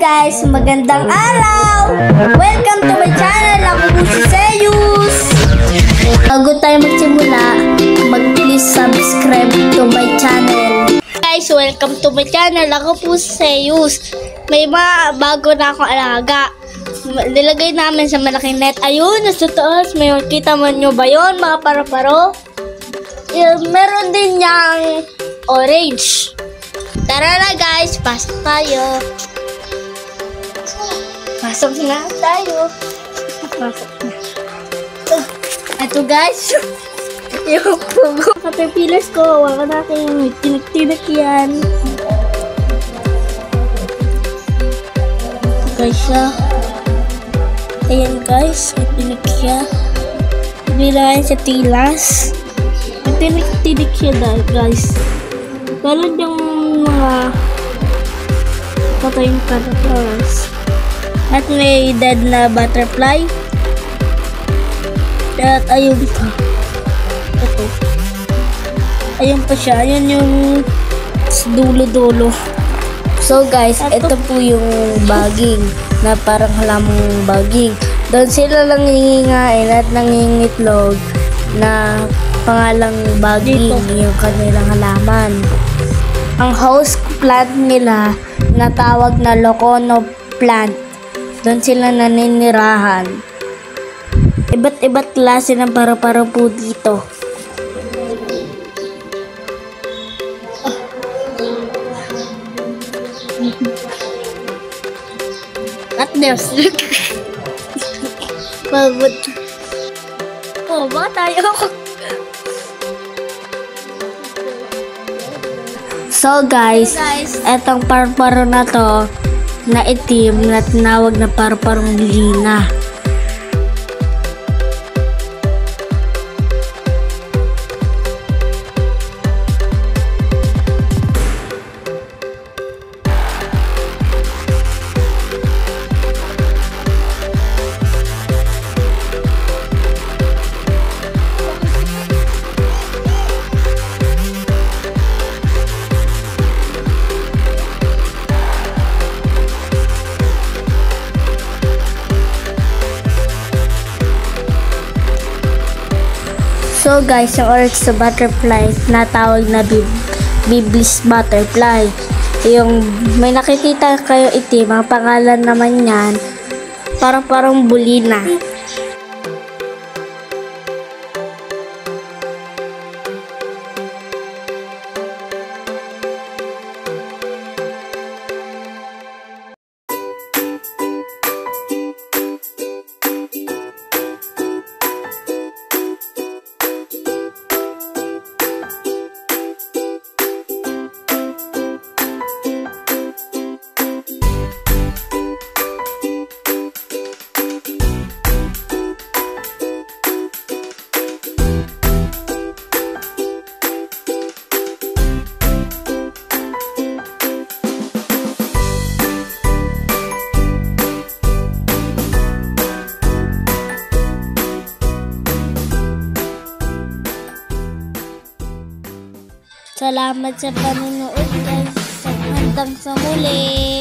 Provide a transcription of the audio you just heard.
guys! Magandang araw! Welcome to my channel! Ako po si Zeus! Bago tayo magsimula, please subscribe to my channel. Guys, welcome to my channel. Ako po si Zeus. May mga bago na akong alaga. Nilagay namin sa malaking net. Ayun, nasa taas. May makita man nyo ba yun, mga paro-paro? Meron din yung orange. Tara na guys, pasok tayo. Pasok na tayo. Pasok na. Ito guys, yung caterpillars ko. Wala natin tinak-tinak yan. Guys siya. Ayan guys, may tinak siya. Bilayan sa tilas. May tinak-tinak siya guys. Talad yung mga patayong caterpillars. At may dead na butterfly. At ayun pa. Ito. Ayun pa siya. Ayun yung dulo-dulo. So guys, ito po yung baging na parang halamang baging. Doon sila lang hihingain at nangingitlog na pangalang baging yung kanilang halaman. Ang host plant nila na tawag na locono plant. Doon sila naninirahan. Iba't klase ng paro-paro po dito. At there's babot. Oh, ba tayo? So guys, etong paro-paro na to na itim na tinawag na paro-parong lina. So guys, yung oryx sa butterfly na tawag na biblis butterfly. Yung may nakikita kayo itim, ang pangalan naman yan parang bulina. Salamat sa panonood guys. Hanggang sa muli.